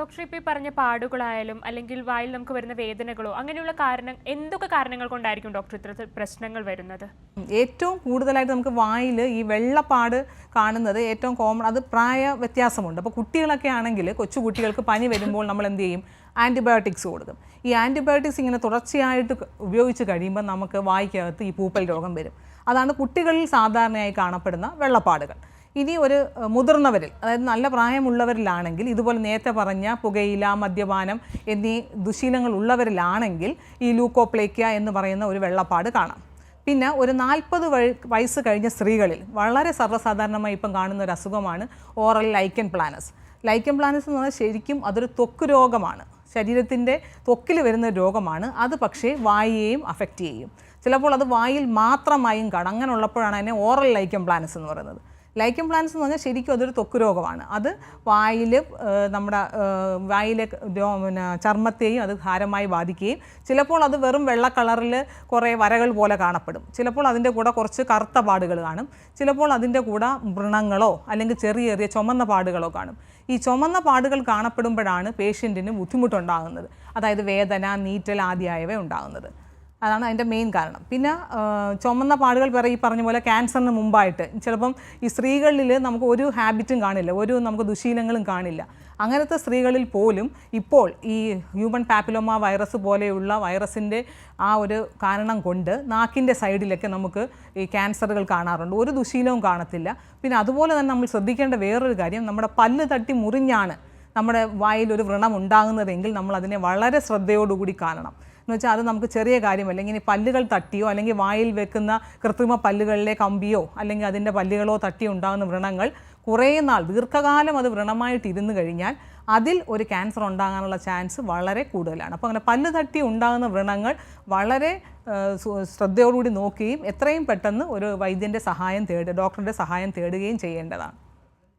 Doctor ഇപ്പോൾ പറഞ്ഞ പാടുകളായാലും അല്ലെങ്കിൽ വായിൽ നമുക്ക് വരുന്ന വേദനകളോ അങ്ങനെയുള്ള എന്തൊക്കെ കാരണങ്ങൾ കൊണ്ടായിരിക്കും ഡോക്ടർ ഇത്തരത്തിൽ പ്രശ്നങ്ങൾ വരുന്നത്? ഏറ്റവും കൂടുതലായിട്ട് നമുക്ക് വായിൽ ഈ വെള്ളപ്പാട് കാണുന്നത് ഏറ്റവും കോമൺ, അത് പ്രായ വ്യത്യാസമുണ്ട്. അപ്പോൾ കുട്ടികളൊക്കെ ആണെങ്കിൽ കൊച്ചു കുട്ടികൾക്ക് പനി വരുമ്പോൾ നമ്മൾ എന്ത് ചെയ്യും? ആൻറ്റിബയോട്ടിക്സ് കൊടുക്കും. ഈ ആൻറ്റിബയോട്ടിക്സ് ഇങ്ങനെ തുടർച്ചയായിട്ട് ഉപയോഗിച്ച് കഴിയുമ്പോൾ നമുക്ക് വായ്ക്കകത്ത് ഈ പൂപ്പൽ രോഗം വരും. അതാണ് കുട്ടികളിൽ സാധാരണയായി കാണപ്പെടുന്ന വെള്ളപ്പാടുകൾ. ഇനി ഒരു മുതിർന്നവരിൽ, അതായത് നല്ല പ്രായമുള്ളവരിലാണെങ്കിൽ, ഇതുപോലെ നേരത്തെ പറഞ്ഞ പുകയില, മദ്യപാനം എന്നീ ദുശീലങ്ങൾ ഉള്ളവരിലാണെങ്കിൽ ഈ ലൂക്കോപ്ലേക്യ എന്ന് പറയുന്ന ഒരു വെള്ളപ്പാട് കാണാം. പിന്നെ ഒരു 40 വയസ്സ് കഴിഞ്ഞ സ്ത്രീകളിൽ വളരെ സർവ്വസാധാരണമായി ഇപ്പം കാണുന്ന ഒരു അസുഖമാണ് ഓറൽ ലൈക്കൻ പ്ലാനസ്. ലൈക്കൻ പ്ലാനസ് എന്ന് പറഞ്ഞാൽ ശരിക്കും അതൊരു ത്വക്ക് രോഗമാണ്, ശരീരത്തിൻ്റെ ത്വക്കിൽ വരുന്ന രോഗമാണ്. അത് പക്ഷേ വായയെയും അഫക്റ്റ് ചെയ്യും. ചിലപ്പോൾ അത് വായിൽ മാത്രമായും കാണാം. അങ്ങനെ ഉള്ളപ്പോഴാണ് അതിനെ ഓറൽ ലൈക്കൻ പ്ലാനസ് എന്ന് പറയുന്നത്. ലൈക്കൻ പ്ലാനസ് എന്ന് പറഞ്ഞാൽ ശരിക്കും അതൊരു ത്വക്ക് രോഗമാണ്. അത് നമ്മുടെ വായിലെ ചർമ്മത്തെയും അത് സാരമായി ബാധിക്കുകയും ചിലപ്പോൾ അത് വെറും വെള്ള കളറിൽ കുറേ വരകൾ പോലെ കാണപ്പെടും. ചിലപ്പോൾ അതിൻ്റെ കൂടെ കുറച്ച് കറുത്ത പാടുകൾ കാണും. ചിലപ്പോൾ അതിൻ്റെ കൂടെ വ്രണങ്ങളോ അല്ലെങ്കിൽ ചെറിയ ചെറിയ ചുമന്ന പാടുകളോ കാണും. ഈ ചുമന്ന പാടുകൾ കാണപ്പെടുമ്പോഴാണ് പേഷ്യൻറ്റിന് ബുദ്ധിമുട്ടുണ്ടാകുന്നത്, അതായത് വേദന, നീറ്റൽ ആദ്യമായവ ഉണ്ടാകുന്നത്. അതാണ് അതിൻ്റെ മെയിൻ കാരണം. പിന്നെ ചുമന്ന പാടുകൾ ഈ പറഞ്ഞ പോലെ ക്യാൻസറിന് മുമ്പായിട്ട് ചിലപ്പം ഈ സ്ത്രീകളിൽ നമുക്ക് ഒരു ഹാബിറ്റും കാണില്ല, നമുക്ക് ദുശീലങ്ങളും കാണില്ല. അങ്ങനത്തെ സ്ത്രീകളിൽ പോലും ഇപ്പോൾ ഈ ഹ്യൂമൻ പാപ്പിലോമ വൈറസ് പോലെയുള്ള വൈറസിൻ്റെ ആ ഒരു കാരണം കൊണ്ട് നാക്കിൻ്റെ സൈഡിലൊക്കെ നമുക്ക് ഈ ക്യാൻസറുകൾ കാണാറുണ്ട്. ഒരു ദുശീലവും കാണത്തില്ല. പിന്നെ അതുപോലെ തന്നെ നമ്മൾ ശ്രദ്ധിക്കേണ്ട വേറൊരു കാര്യം, നമ്മുടെ പല്ല് തട്ടി മുറിഞ്ഞാണ് നമ്മുടെ വായിൽ ഒരു വ്രണം ഉണ്ടാകുന്നതെങ്കിൽ നമ്മൾ അതിനെ വളരെ ശ്രദ്ധയോടുകൂടി കാണണം. എന്ന് വെച്ചാൽ അത് നമുക്ക് ചെറിയ കാര്യമല്ല. ഇങ്ങനെ പല്ലുകൾ തട്ടിയോ അല്ലെങ്കിൽ വായിൽ വെക്കുന്ന കൃത്രിമ പല്ലുകളിലെ കമ്പിയോ അല്ലെങ്കിൽ അതിൻ്റെ പല്ലുകളോ തട്ടിയോ ഉണ്ടാകുന്ന വ്രണങ്ങൾ കുറേ നാൾ ദീർഘകാലം അത് വ്രണമായിട്ട് ഇരുന്ന് കഴിഞ്ഞാൽ അതിൽ ഒരു ക്യാൻസർ ഉണ്ടാകാനുള്ള ചാൻസ് വളരെ കൂടുതലാണ്. അപ്പോൾ അങ്ങനെ പല്ല് തട്ടി ഉണ്ടാകുന്ന വ്രണങ്ങൾ വളരെ ശ്രദ്ധയോടുകൂടി നോക്കുകയും എത്രയും പെട്ടെന്ന് ഒരു വൈദ്യൻ്റെ സഹായം ഡോക്ടറുടെ സഹായം തേടുകയും ചെയ്യേണ്ടതാണ്.